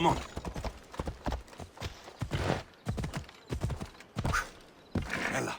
Come on. Ella.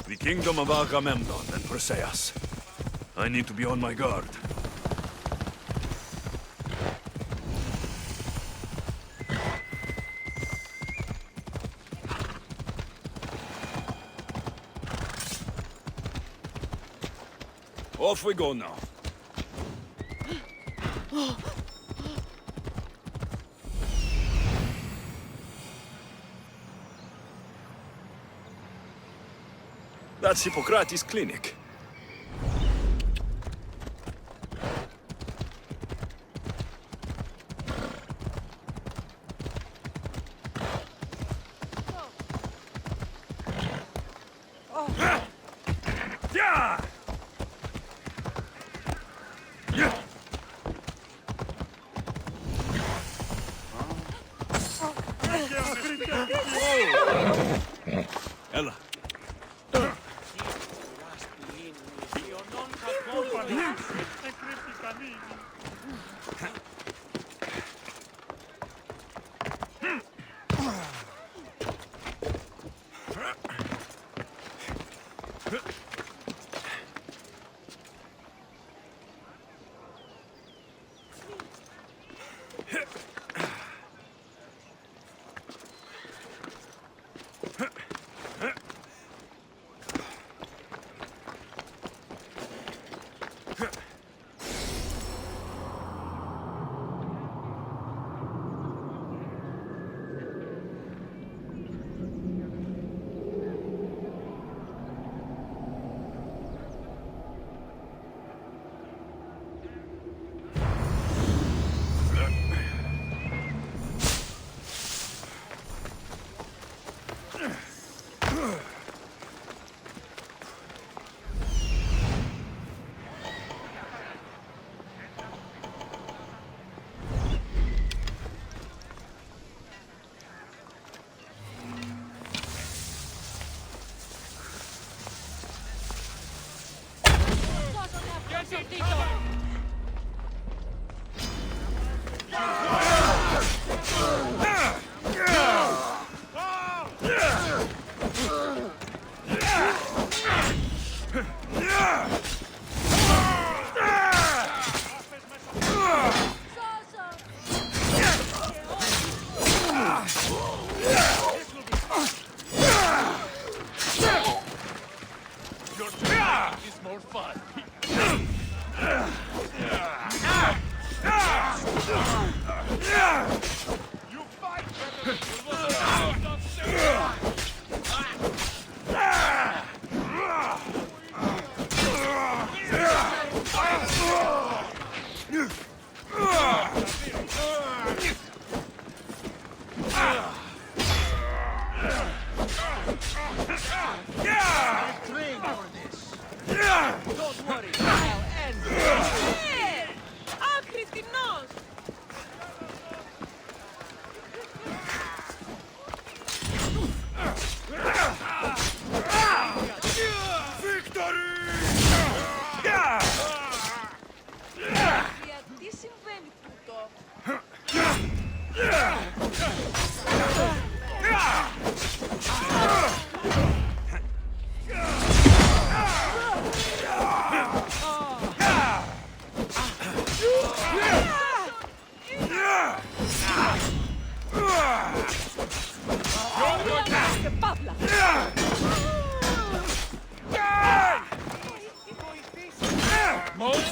The kingdom of Agamemnon and Perseus. I need to be on my guard. Off we go now. That's Hippocrates' clinic. Ella.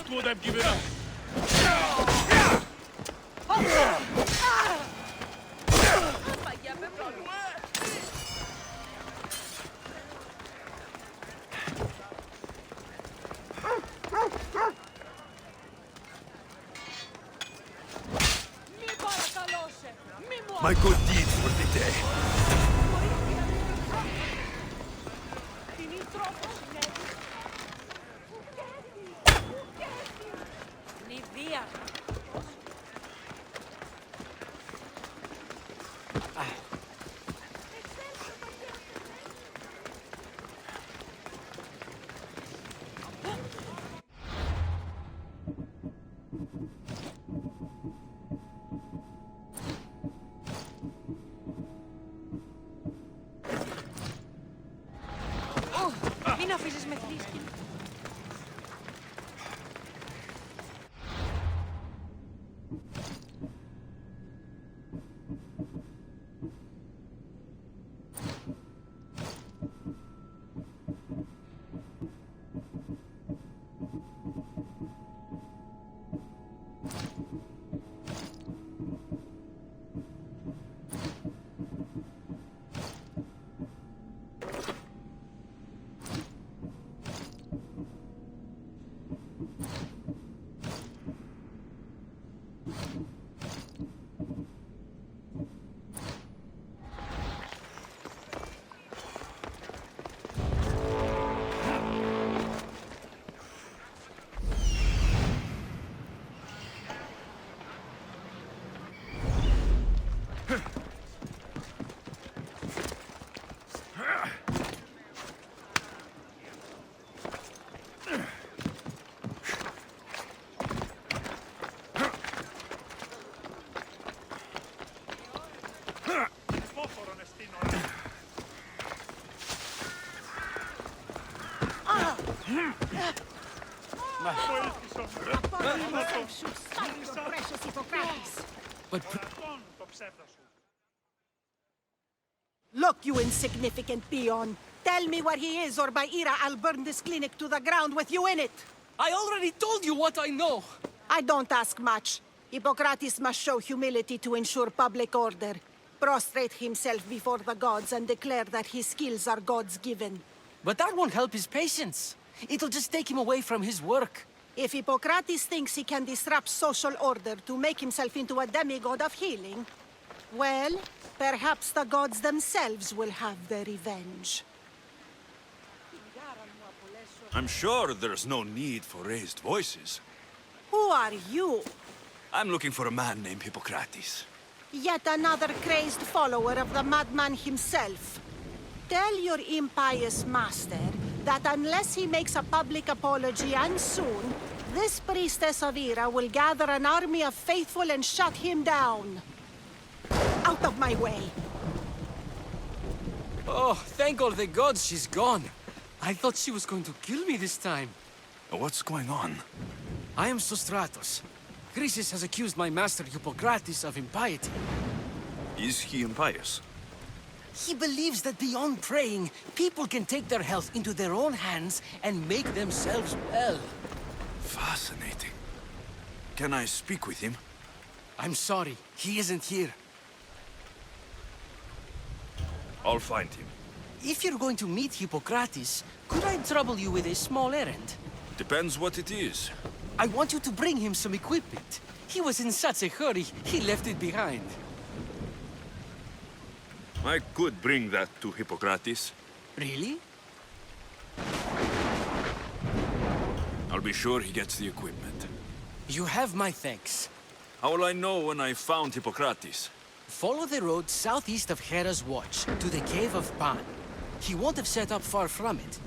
Most would have given up. My good deeds for the day. Μην αφήσεις με θλίσκει. Look, you insignificant peon. Tell me where he is, or by Ira, I'll burn this clinic to the ground with you in it. I already told you what I know. I don't ask much. Hippocrates must show humility to ensure public order. Prostrate himself before the gods and declare that his skills are gods given. But that won't help his patients. It'll just take him away from his work. If Hippocrates thinks he can disrupt social order to make himself into a demigod of healing, well, perhaps the gods themselves will have their revenge. I'm sure there's no need for raised voices. Who are you? I'm looking for a man named Hippocrates. Yet another crazed follower of the madman himself. Tell your impious master that unless he makes a public apology, and soon, this priestess of Ira will gather an army of faithful and shut him down. Out of my way! Oh, thank all the gods she's gone. I thought she was going to kill me this time. What's going on? I am Sostratos. Chrysis has accused my master Hippocrates of impiety. Is he impious? He believes that beyond praying, people can take their health into their own hands and make themselves well. Fascinating. Can I speak with him? I'm sorry, he isn't here. I'll find him. If you're going to meet Hippocrates, could I trouble you with a small errand? Depends what it is. I want you to bring him some equipment. He was in such a hurry, he left it behind. I could bring that to Hippocrates. Really? I'll be sure he gets the equipment. You have my thanks. How will I know when I found Hippocrates? Follow the road southeast of Hera's Watch to the Cave of Pan. He won't have set up far from it.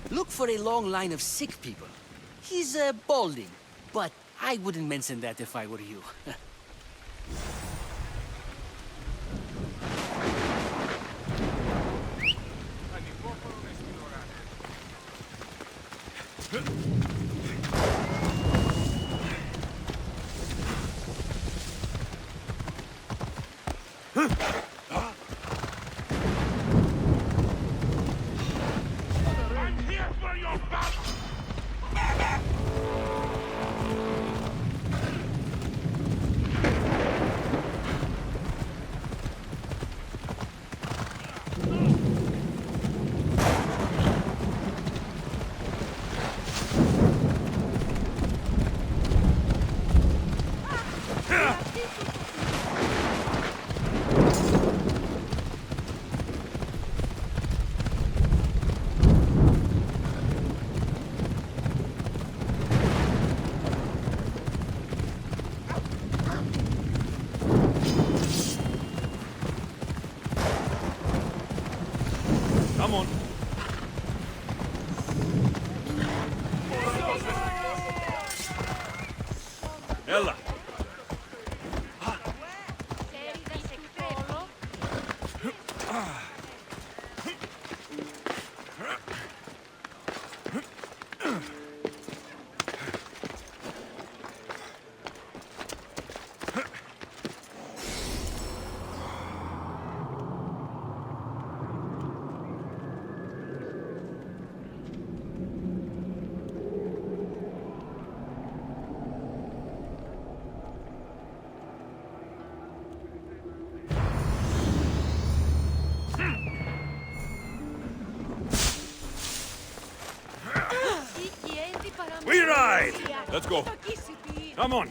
Look for a long line of sick people. He's balding, but I wouldn't mention that if I were you. I'm here for your battle! Let's go. Come on.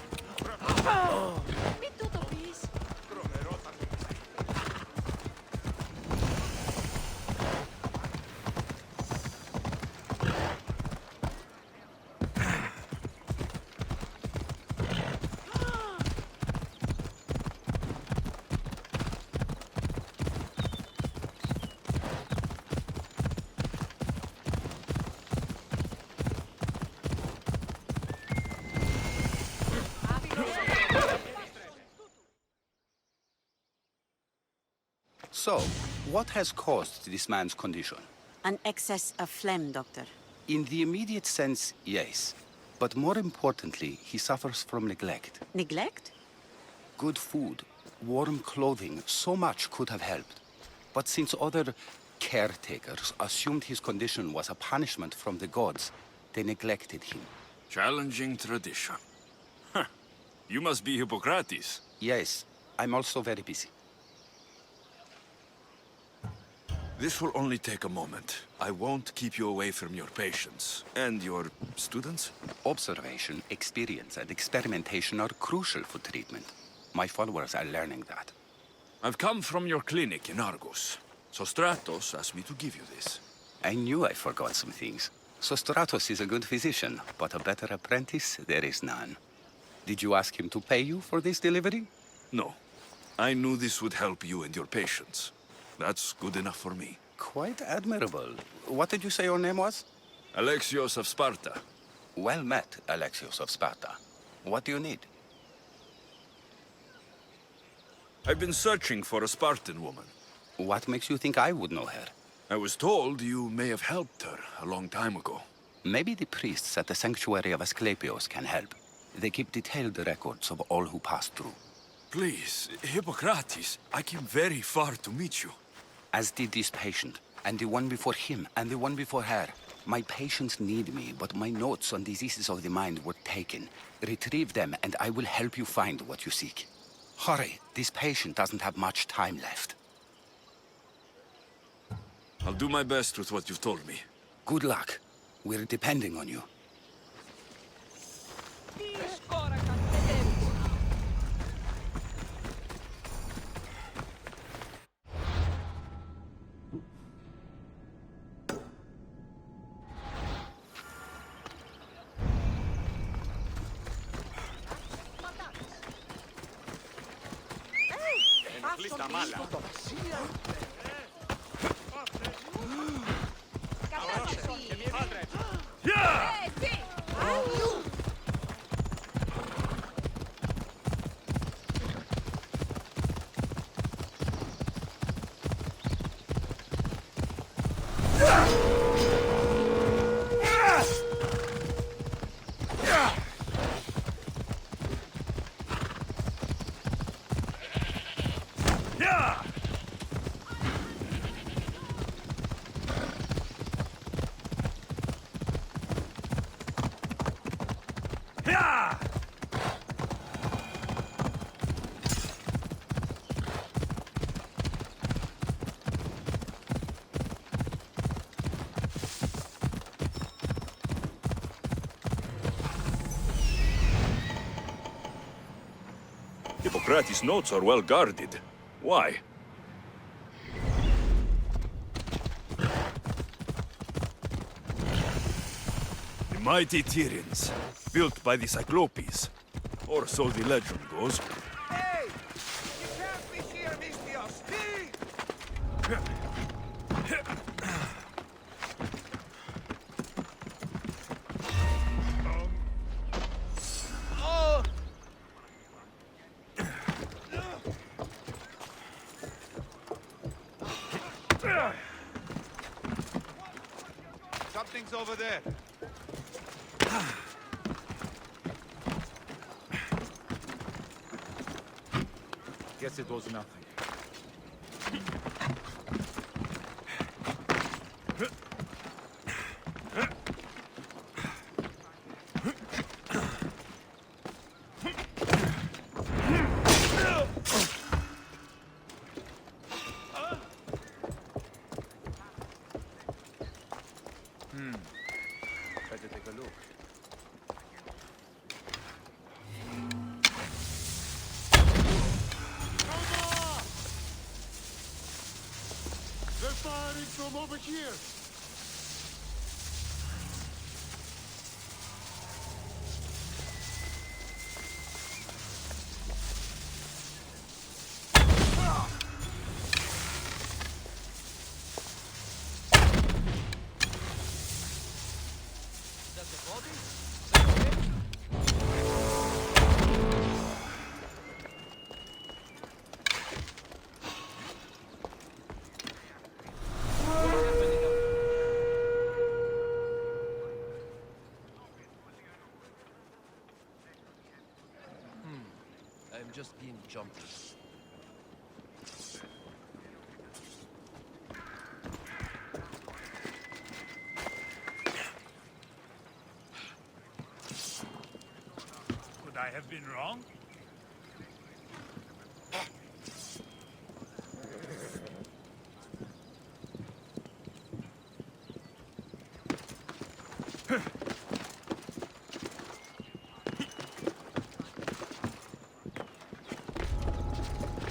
So, what has caused this man's condition? An excess of phlegm, Doctor. In the immediate sense, yes. But more importantly, he suffers from neglect. Neglect? Good food, warm clothing, so much could have helped. But since other caretakers assumed his condition was a punishment from the gods, they neglected him. Challenging tradition. Huh. You must be Hippocrates. Yes, I'm also very busy. This will only take a moment. I won't keep you away from your patients. And your students? Observation, experience, and experimentation are crucial for treatment. My followers are learning that. I've come from your clinic in Argos. So Stratos asked me to give you this. I knew I forgot some things. So Stratos is a good physician, but a better apprentice there is none. Did you ask him to pay you for this delivery? No. I knew this would help you and your patients. That's good enough for me. Quite admirable. What did you say your name was? Alexios of Sparta. Well met, Alexios of Sparta. What do you need? I've been searching for a Spartan woman. What makes you think I would know her? I was told you may have helped her a long time ago. Maybe the priests at the sanctuary of Asclepios can help. They keep detailed records of all who passed through. Please, Hippocrates, I came very far to meet you. As did this patient, and the one before him, and the one before her. My patients need me, but my notes on diseases of the mind were taken. Retrieve them, and I will help you find what you seek. Hurry, this patient doesn't have much time left. I'll do my best with what you've told me. Good luck. We're depending on you. Hippocrates' notes are well guarded. Why? The mighty Tyrians, built by the Cyclopes, or so the legend goes. Hey! You can't be here, Mistios! Something's over there. Guess it was nothing. Better take a look. firing from over here. I'm just being jumpy. Could I have been wrong?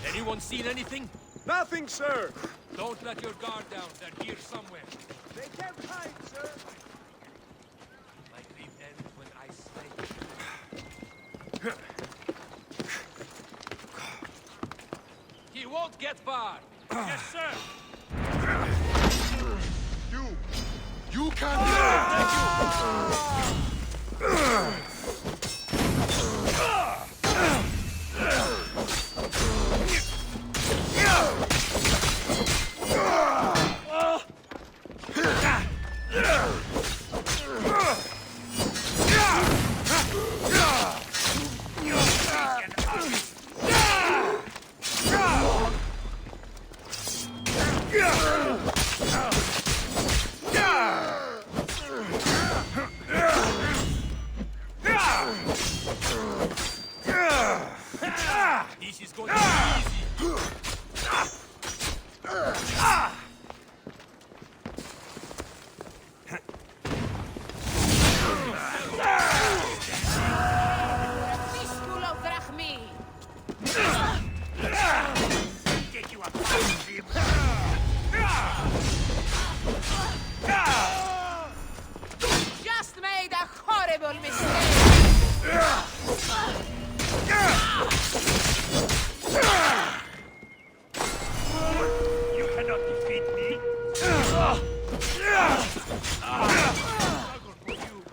Anyone seen anything? Nothing, sir. Don't let your guard down. They're here somewhere. They can't hide, sir. My dream ends when I slay. He won't get far. Yes, sir. You can't This is going to be easy. Get you a Just made a horrible mistake. You cannot defeat me. Struggle for you.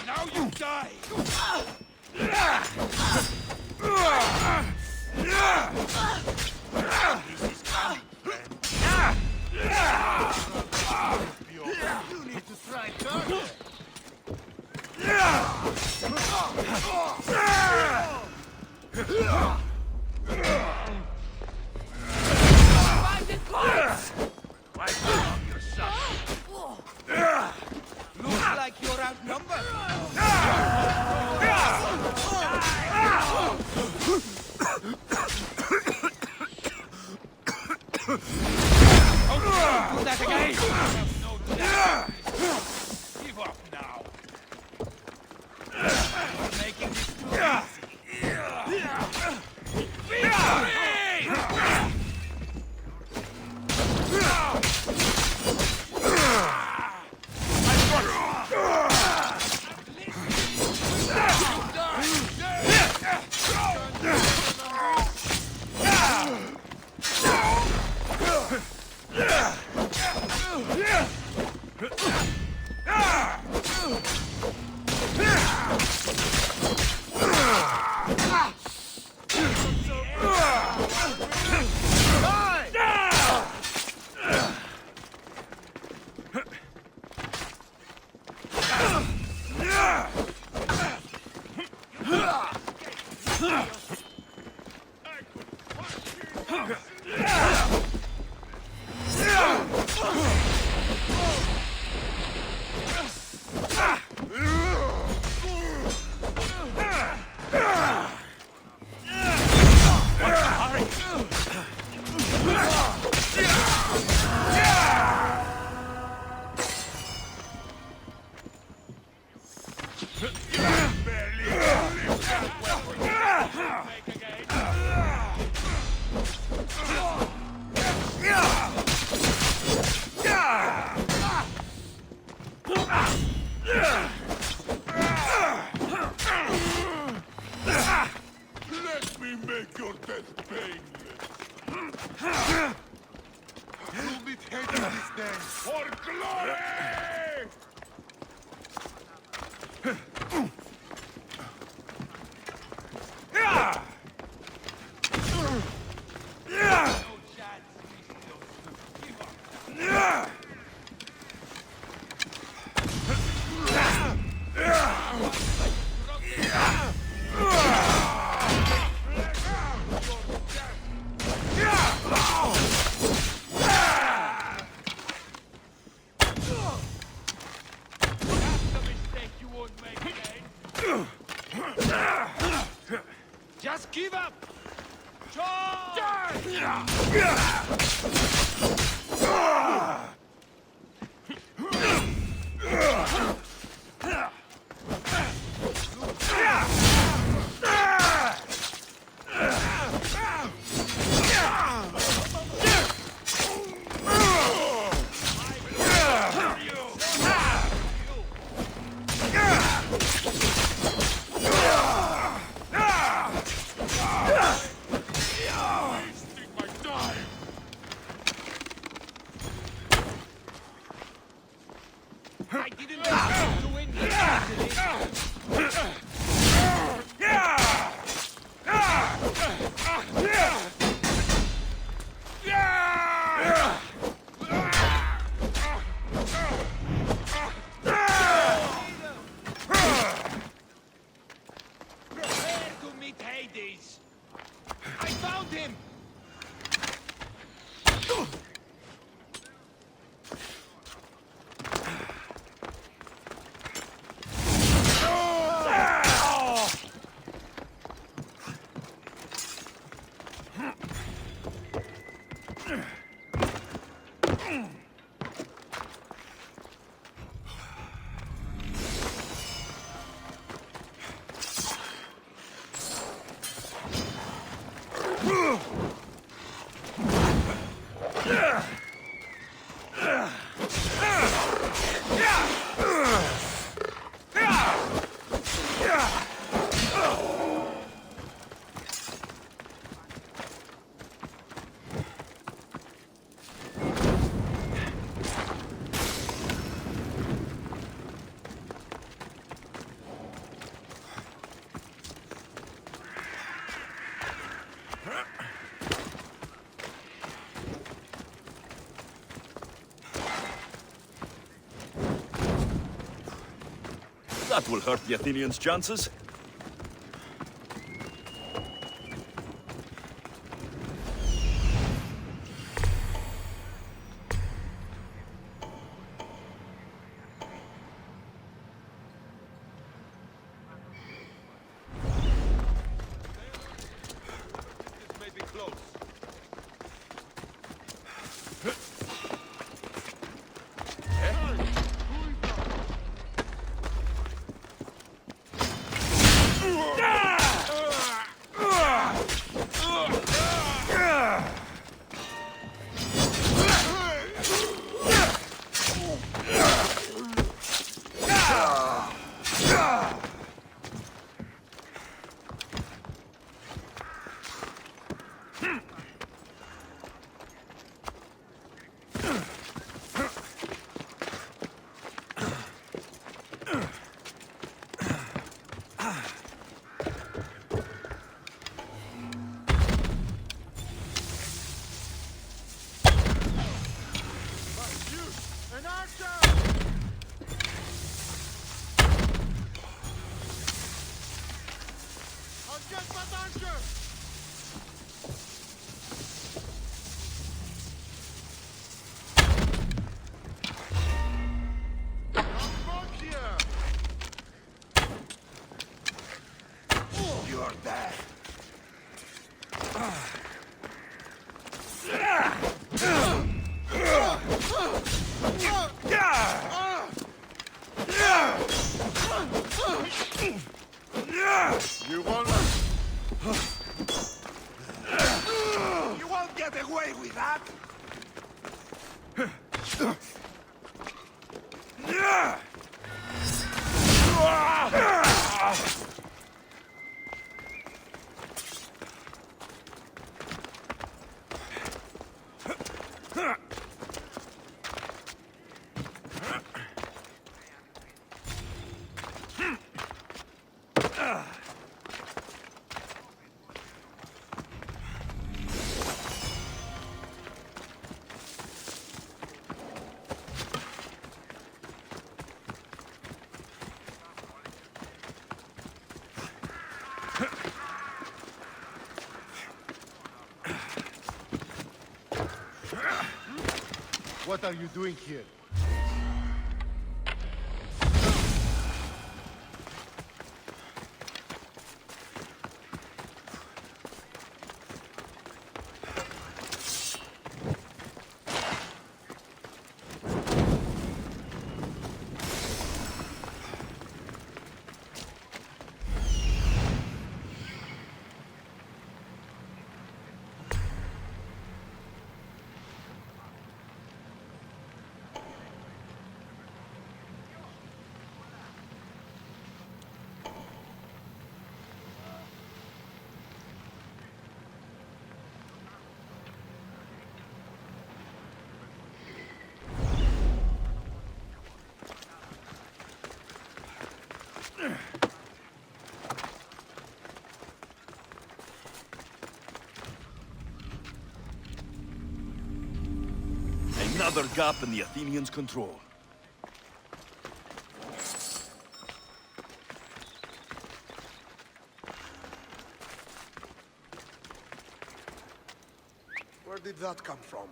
Now you die. This is coming. You need to try harder. Find it close. Wipe down your son. Looks like you're outnumbered. Don't do that again. No, do that. Give up now. You're making this too easy. Victory! I didn't expect to win this easily. Prepare to meet Hades. I found him. That will hurt the Athenians' chances. This may be close. An archer! I'll get my archer! Come back here! You're dead. You won't... You won't get away with that. What are you doing here? Another gap in the Athenians' control. Where did that come from?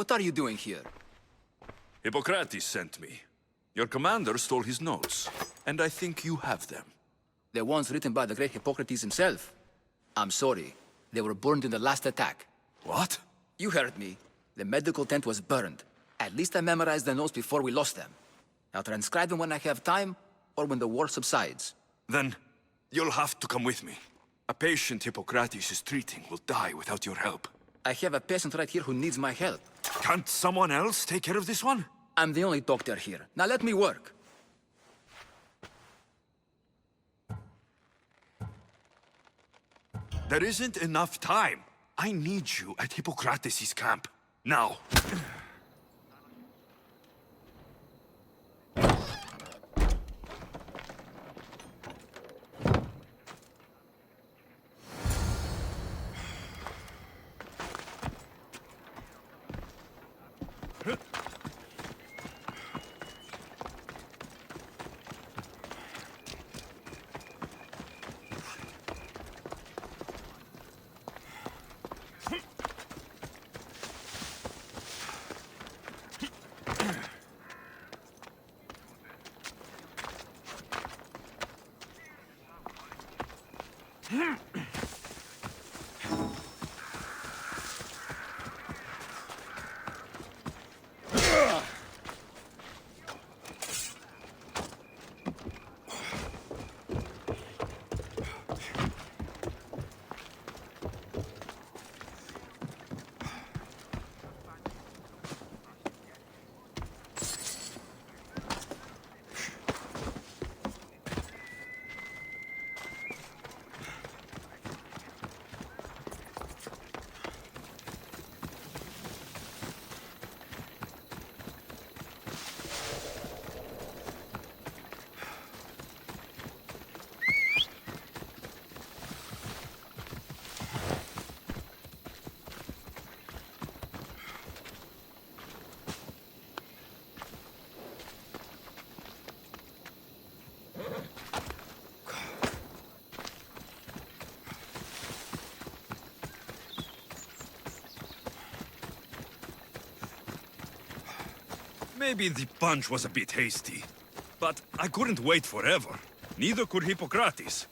What are you doing here? Hippocrates sent me. Your commander stole his notes, and I think you have them. The ones written by the great Hippocrates himself. I'm sorry. They were burned in the last attack. What? You heard me. The medical tent was burned. At least I memorized the notes before we lost them. I'll transcribe them when I have time, or when the war subsides. Then, you'll have to come with me. A patient Hippocrates is treating will die without your help. I have a patient right here who needs my help. Can't someone else take care of this one? I'm the only doctor here. Now let me work. There isn't enough time. I need you at Hippocrates' camp. Now. Maybe the punch was a bit hasty, but I couldn't wait forever. Neither could Hippocrates.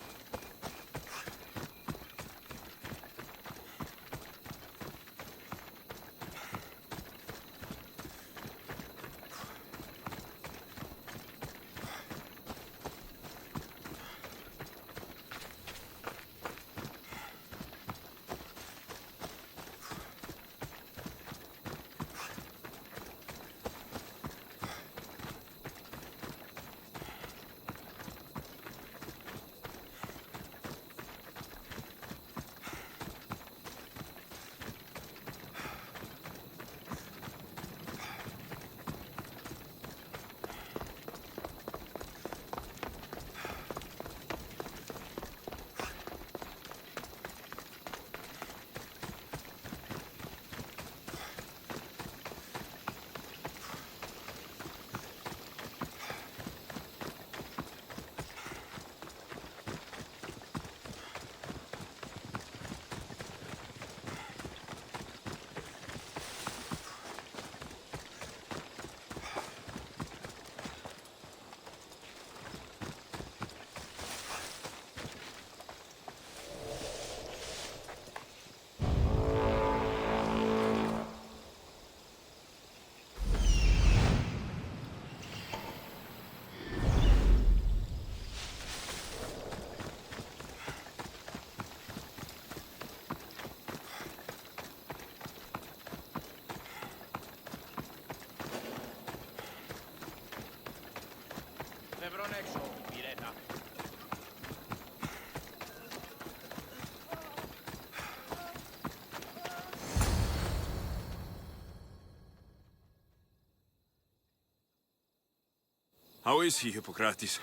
How is he, Hippocrates?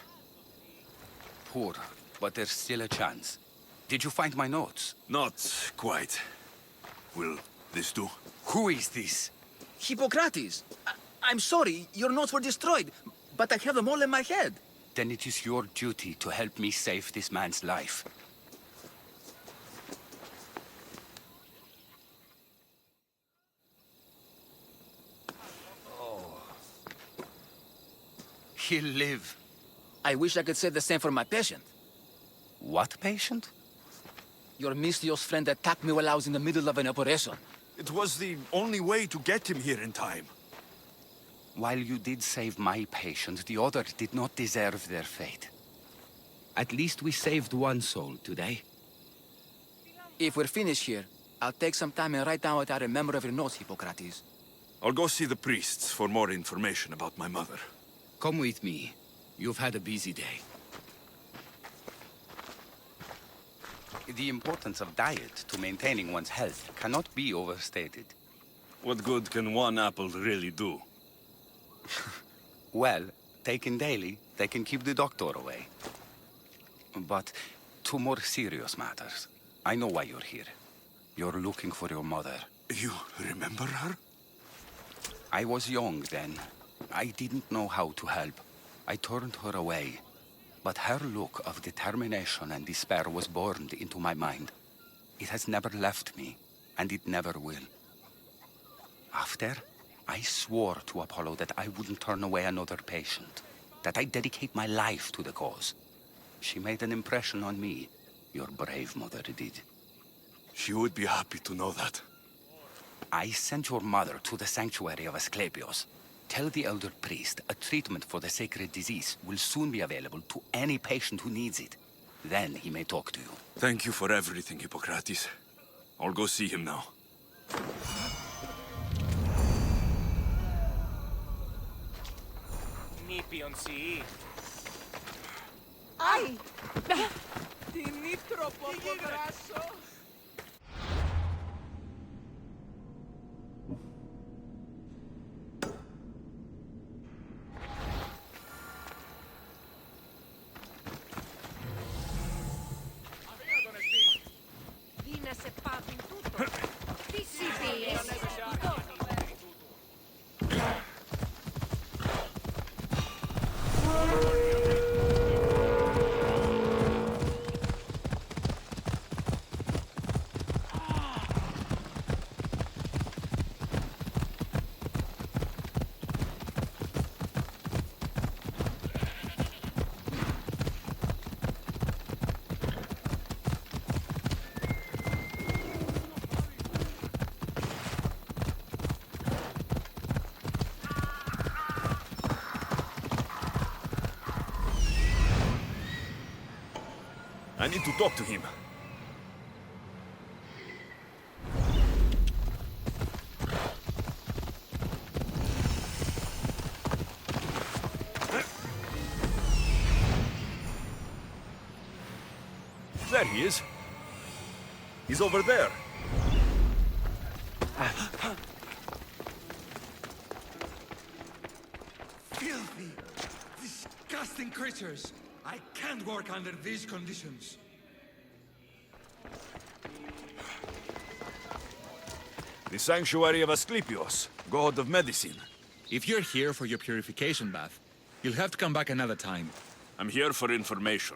Poor, but there's still a chance. Did you find my notes? Not quite. Will this do? Who is this? Hippocrates! I'm sorry, your notes were destroyed, but I have them all in my head. Then it is your duty to help me save this man's life. He'll live. I wish I could say the same for my patient. What patient? Your mysterious friend attacked me while I was in the middle of an operation. It was the only way to get him here in time. While you did save my patient, the other did not deserve their fate. At least we saved one soul today. If we're finished here, I'll take some time and write down what I remember of your notes, Hippocrates. I'll go see the priests for more information about my mother. Come with me. You've had a busy day. The importance of diet to maintaining one's health cannot be overstated. What good can one apple really do? Well, taken daily, they can keep the doctor away. But to more serious matters, I know why you're here. You're looking for your mother. You remember her? I was young then. I didn't know how to help. I turned her away. But her look of determination and despair was burned into my mind. It has never left me, and it never will. After, I swore to Apollo that I wouldn't turn away another patient, that I'd dedicate my life to the cause. She made an impression on me. Your brave mother did. She would be happy to know that. I sent your mother to the sanctuary of Asclepios. Tell the elder priest a treatment for the sacred disease will soon be available to any patient who needs it. Then he may talk to you. Thank you for everything, Hippocrates. I'll go see him now. Nipion si. Ai! Tinitro poco grasso. Dina se pago in tutto. Dissipi. I need to talk to him. There he is. He's over there. Filthy, disgusting creatures. I can't work under these conditions. The sanctuary of Asclepios, god of medicine. If you're here for your purification bath, you'll have to come back another time. I'm here for information.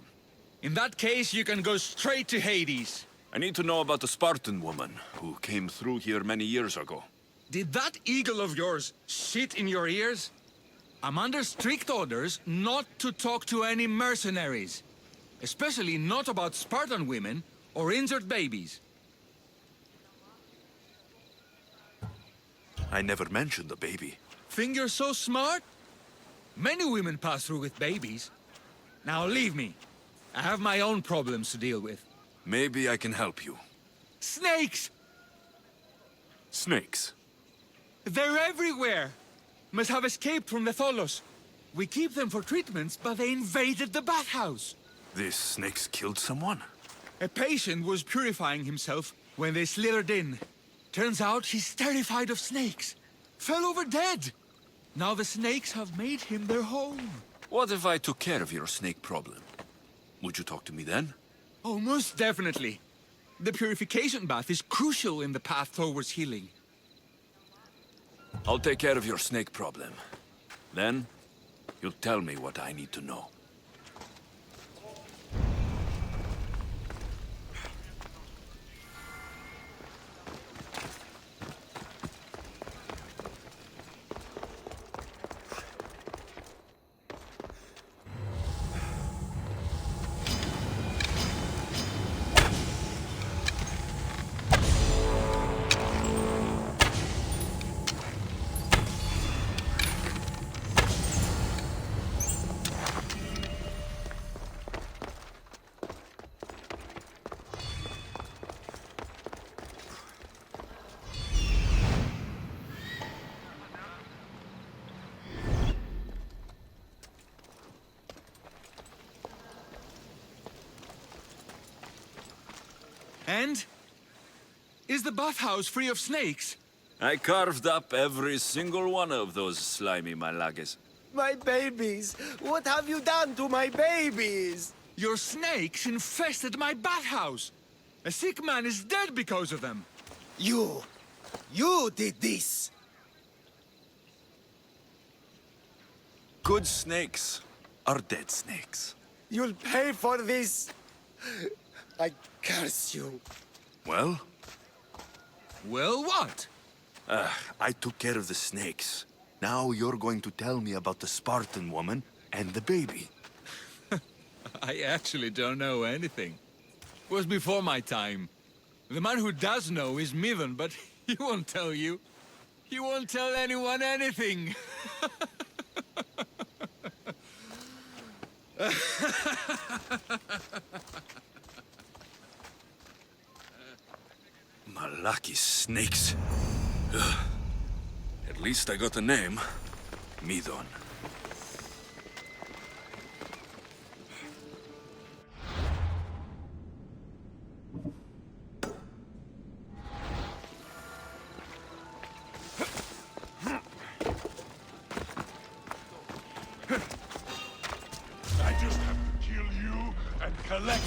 In that case, you can go straight to Hades. I need to know about a Spartan woman who came through here many years ago. Did that eagle of yours shit in your ears? I'm under strict orders not to talk to any mercenaries. Especially not about Spartan women or injured babies. I never mentioned a baby. Think you're so smart? Many women pass through with babies. Now leave me. I have my own problems to deal with. Maybe I can help you. Snakes! Snakes? They're everywhere! Must have escaped from the Tholos. We keep them for treatments, but they invaded the bathhouse. These snakes killed someone? A patient was purifying himself when they slithered in. Turns out he's terrified of snakes. Fell over dead. Now the snakes have made him their home. What if I took care of your snake problem? Would you talk to me then? Oh, most definitely. The purification bath is crucial in the path towards healing. I'll take care of your snake problem. Then, you'll tell me what I need to know. And? Is the bathhouse free of snakes? I carved up every single one of those slimy malagas. My babies! What have you done to my babies? Your snakes infested my bathhouse! A sick man is dead because of them! You did this! Good snakes are dead snakes. You'll pay for this! I curse you. Well? Well, what? I took care of the snakes. Now you're going to tell me about the Spartan woman and the baby. I actually don't know anything. It was before my time. The man who does know is Mivan, but he won't tell you. He won't tell anyone anything. Malaki snakes. Ugh. At least I got a name. Midon. I just have to kill you and collect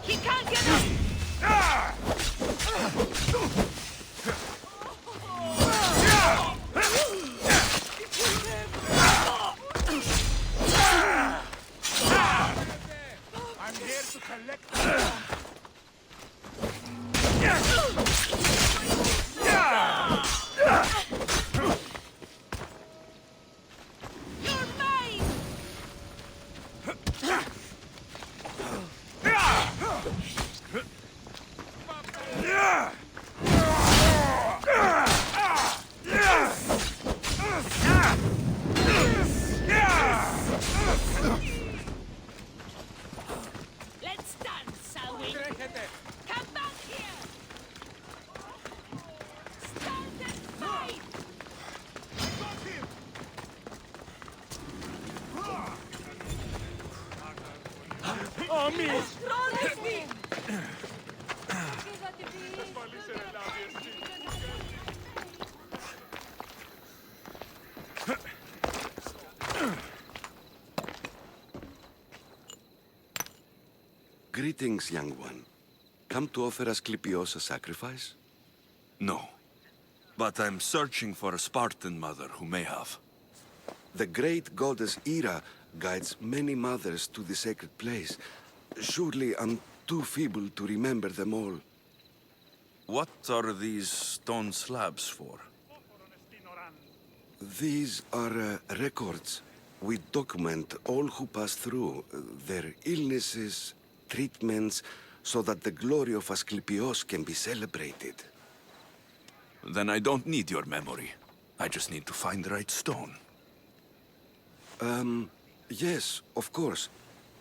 He can't get up! I'm here to collect them. You're mine! Let's dance, shall we? Come back here! Stand and fight! Oh, me! Greetings, young one. Come to offer Asclepios a sacrifice? No. But I'm searching for a Spartan mother who may have. The great goddess Ira guides many mothers to the sacred place. Surely I'm too feeble to remember them all. What are these stone slabs for? These are records. We document all who pass through, their illnesses, treatments, so that the glory of Asclepios can be celebrated. Then I don't need your memory. I just need to find the right stone. Yes, of course.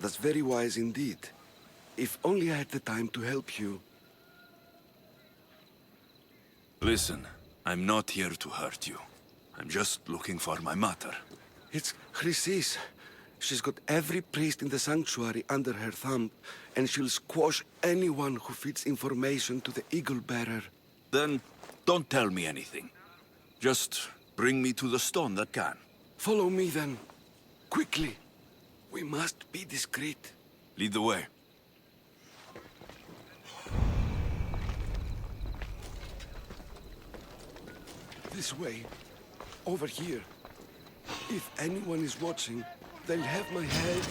That's very wise indeed. If only I had the time to help you. Listen, I'm not here to hurt you. I'm just looking for my mother. It's Chrysis. She's got every priest in the sanctuary under her thumb, and she'll squash anyone who feeds information to the Eagle Bearer. Then don't tell me anything. Just bring me to the stone that can. Follow me then. Quickly. We must be discreet. Lead the way. This way. Over here. If anyone is watching, they'll have my head.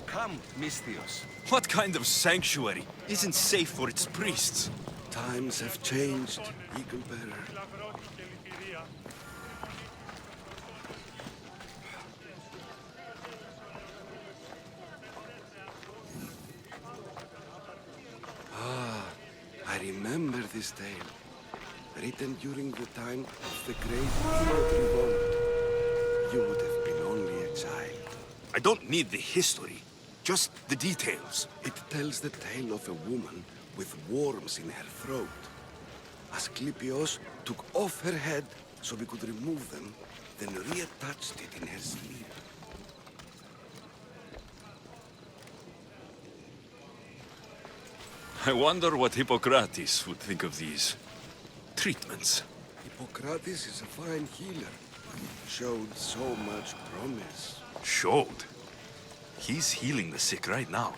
Come, Misthios. What kind of sanctuary isn't safe for its priests? Times have changed, Eagle Bearer. I remember this tale. Written during the time of the Great Healed Revolt. You would have been only a child. I don't need the history, just the details. It tells the tale of a woman with worms in her throat. Asclepios took off her head so we could remove them, then reattached it in her sleep. I wonder what Hippocrates would think of these treatments. Hippocrates is a fine healer. Showed so much promise. Showed? He's healing the sick right now.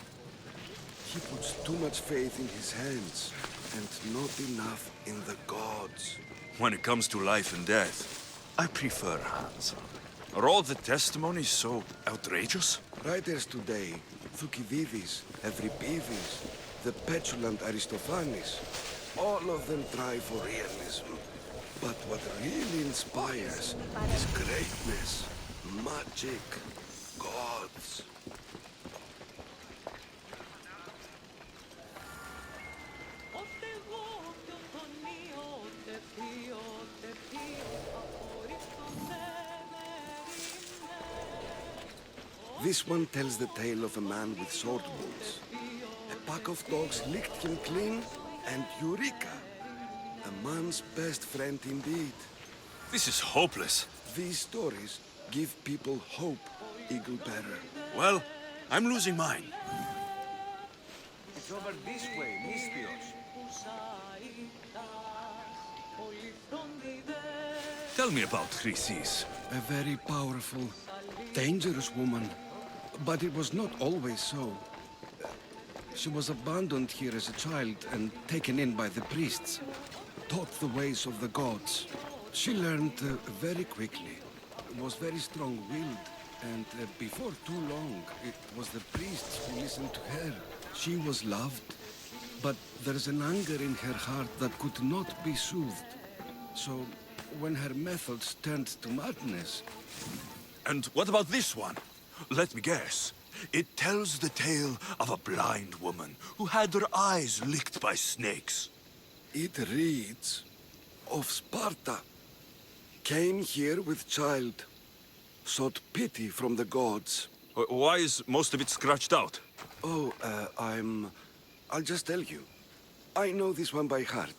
He puts too much faith in his hands, and not enough in the gods. When it comes to life and death, I prefer hands. Are all the testimonies so outrageous? Writers today, Thucydides, Euripides, the petulant Aristophanes, all of them try for realism. But what really inspires is greatness, magic, gods. This one tells the tale of a man with sword wounds. A pack of dogs licked him clean, and Eureka! A man's best friend indeed. This is hopeless. These stories give people hope, Eagle Bearer. Well, I'm losing mine. It's over this way, Misthios. Tell me about Chrysis. A very powerful, dangerous woman. But it was not always so. She was abandoned here as a child and taken in by the priests. Taught the ways of the gods. She learned very quickly. Was very strong-willed. And before too long, it was the priests who listened to her. She was loved. But there's an anger in her heart that could not be soothed. So, when her methods turned to madness... And what about this one? Let me guess. It tells the tale of a blind woman who had her eyes licked by snakes. It reads of Sparta. Came here with child. Sought pity from the gods. Why is most of it scratched out? Oh, I'll just tell you. I know this one by heart.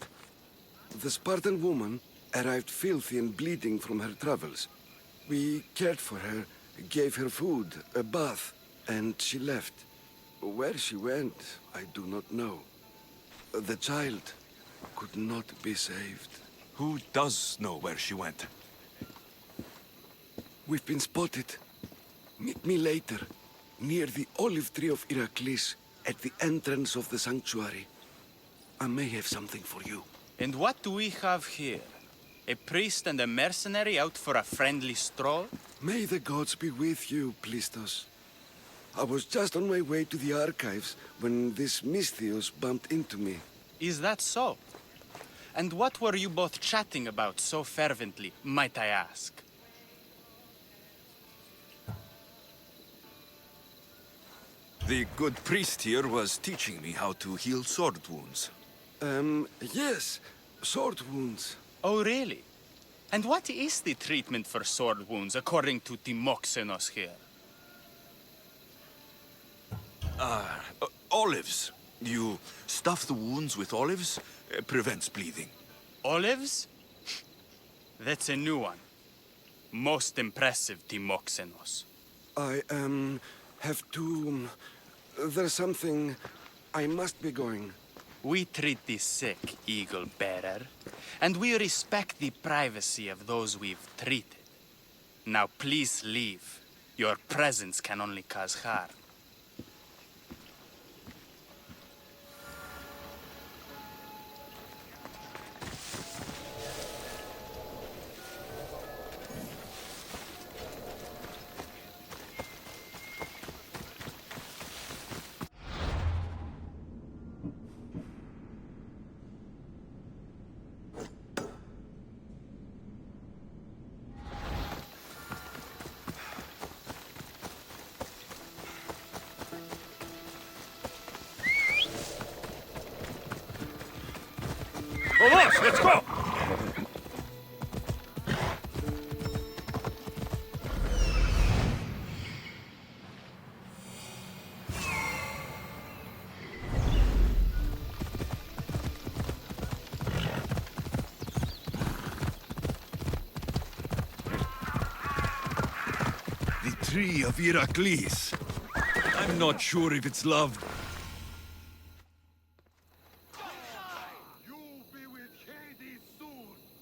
The Spartan woman arrived filthy and bleeding from her travels. We cared for her, gave her food, a bath, and she left. Where she went, I do not know. The child could not be saved. Who does know where she went? We've been spotted. Meet me later, near the olive tree of Heracles, at the entrance of the sanctuary. I may have something for you. And what do we have here? A priest and a mercenary out for a friendly stroll? May the gods be with you, Plistos. I was just on my way to the archives when this Misthios bumped into me. Is that so? And what were you both chatting about so fervently, might I ask? The good priest here was teaching me how to heal sword wounds. Yes. Sword wounds. Oh, really? And what is the treatment for sword wounds, according to Timoxenos here? Olives. You stuff the wounds with olives, prevents bleeding. Olives? That's a new one. Most impressive, Timoxenos. I, have to... There's something... I must be going. We treat the sick, Eagle Bearer, and we respect the privacy of those we've treated. Now please leave. Your presence can only cause harm. Vamos, let's go! The tree of Heracles. I'm not sure if it's loved.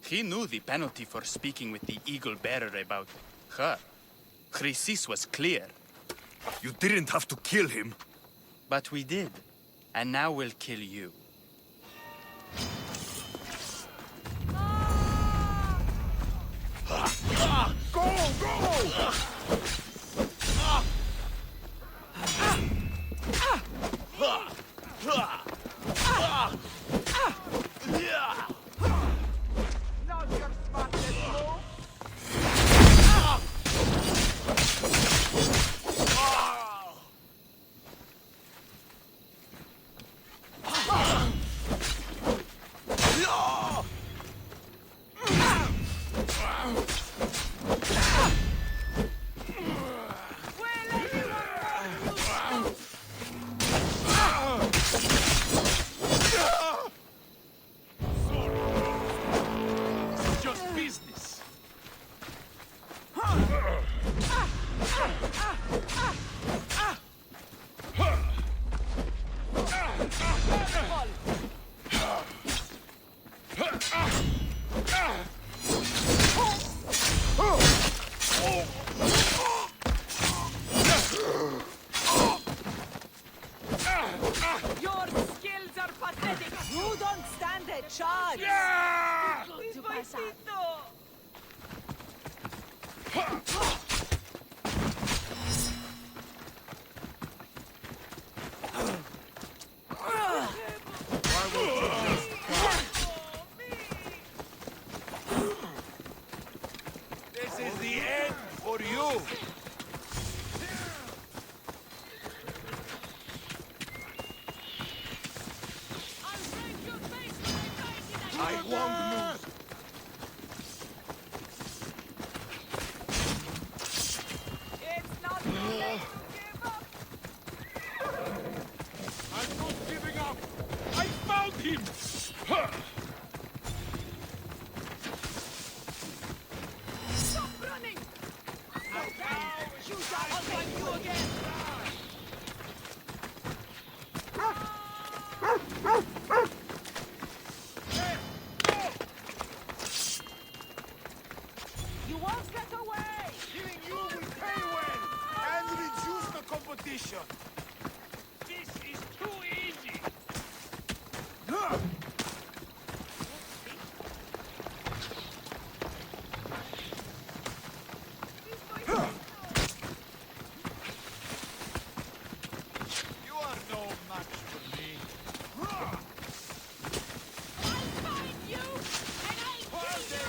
He knew the penalty for speaking with the Eagle Bearer about her. Chrysis was clear. You didn't have to kill him. But we did. And now we'll kill you. Go, go! Your skills are pathetic! You don't stand a chance! Yeah! To pass out. for you! I won't lose! It's not too late to give up! I'm not giving up! I found him! Stop running! I'll find you again! You won't get away! Killing you will pay well! And reduce the competition! This is too easy! You are no match for me. I'll find you, and I'll kill you!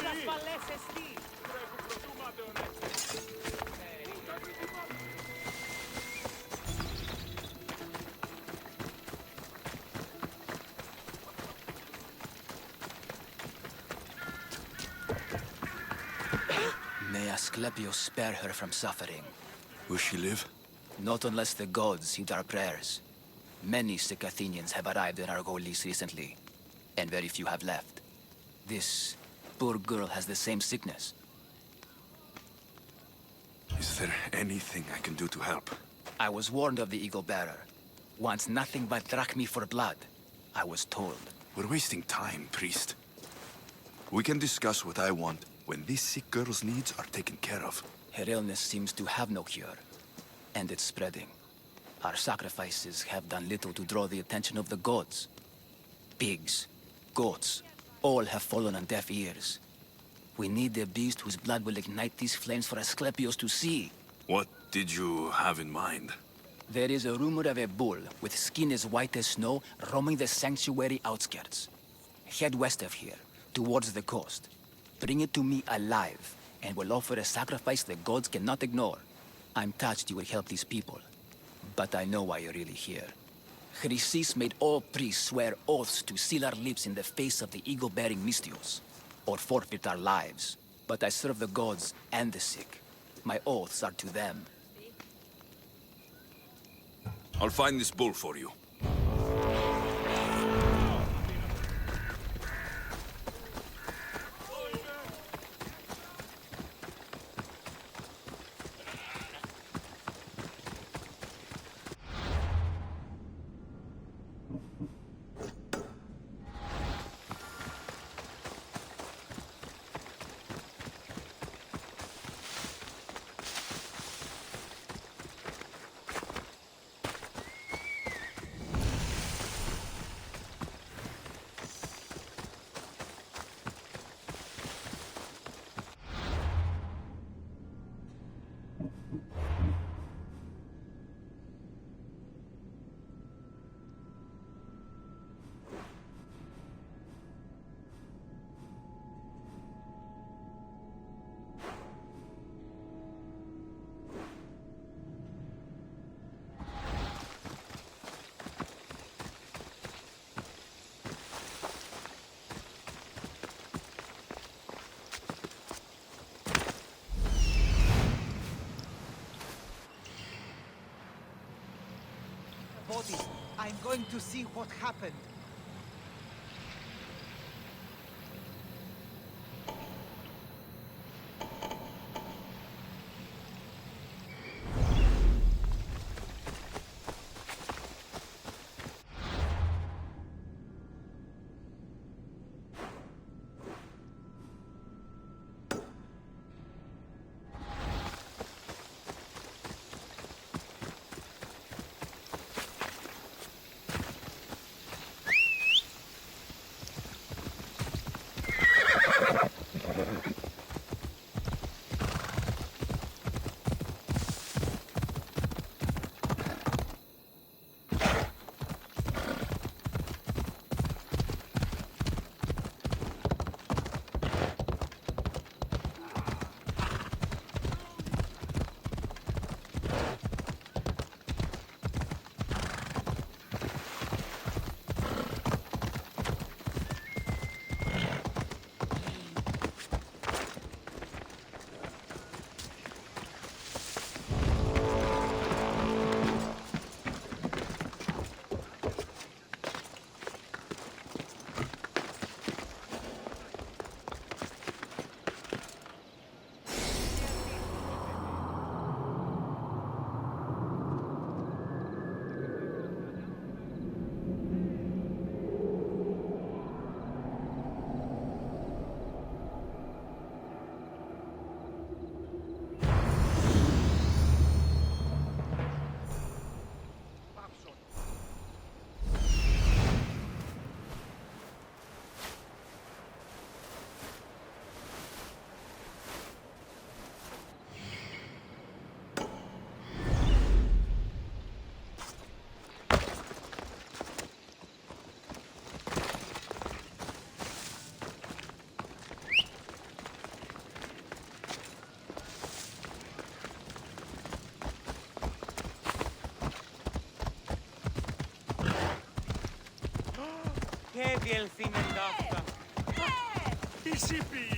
Las fallece sti! May Asclepius spare her from suffering. Will she live? Not unless the gods heed our prayers. Many sick Athenians have arrived in Argolis recently, and very few have left. This poor girl has the same sickness. Is there anything I can do to help? I was warned of the Eagle Bearer. Wants nothing but drachmi for blood. I was told. We're wasting time, priest. We can discuss what I want when this sick girl's needs are taken care of. Her illness seems to have no cure, and it's spreading. Our sacrifices have done little to draw the attention of the gods. Pigs, goats, all have fallen on deaf ears. We need the beast whose blood will ignite these flames for Asclepius to see. What did you have in mind? There is a rumor of a bull with skin as white as snow roaming the sanctuary outskirts. Head west of here, towards the coast. Bring it to me alive, and we'll offer a sacrifice the gods cannot ignore. I'm touched you will help these people, but I know why you're really here. Chrysis made all priests swear oaths to seal our lips in the face of the eagle-bearing Mystios, or forfeit our lives. But I serve the gods and the sick. My oaths are to them. I'll find this bull for you. Body. I'm going to see what happened. filthy doctor. Discipline.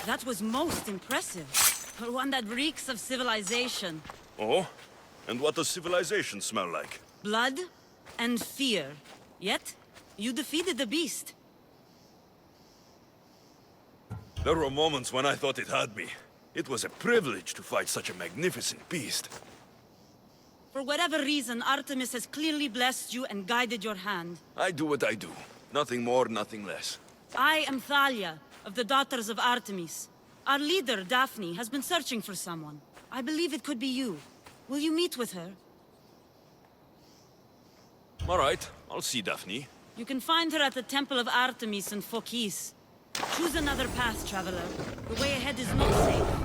That was most impressive. One that reeks of civilization. Oh? And what does civilization smell like? Blood and fear. Yet, you defeated the beast. There were moments when I thought it had me. It was a privilege to fight such a magnificent beast. For whatever reason, Artemis has clearly blessed you and guided your hand. I do what I do. Nothing more, nothing less. I am Thalia, of the Daughters of Artemis. Our leader, Daphne, has been searching for someone. I believe it could be you. Will you meet with her? All right, I'll see Daphne. You can find her at the Temple of Artemis in Phokis. Choose another path, traveler. The way ahead is not safe.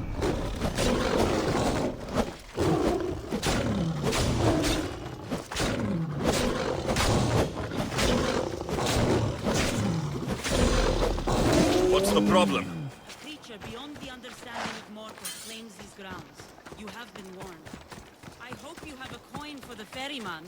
What's the problem? A creature beyond the understanding of mortals claims these grounds. You have been warned. I hope you have a coin for the ferryman.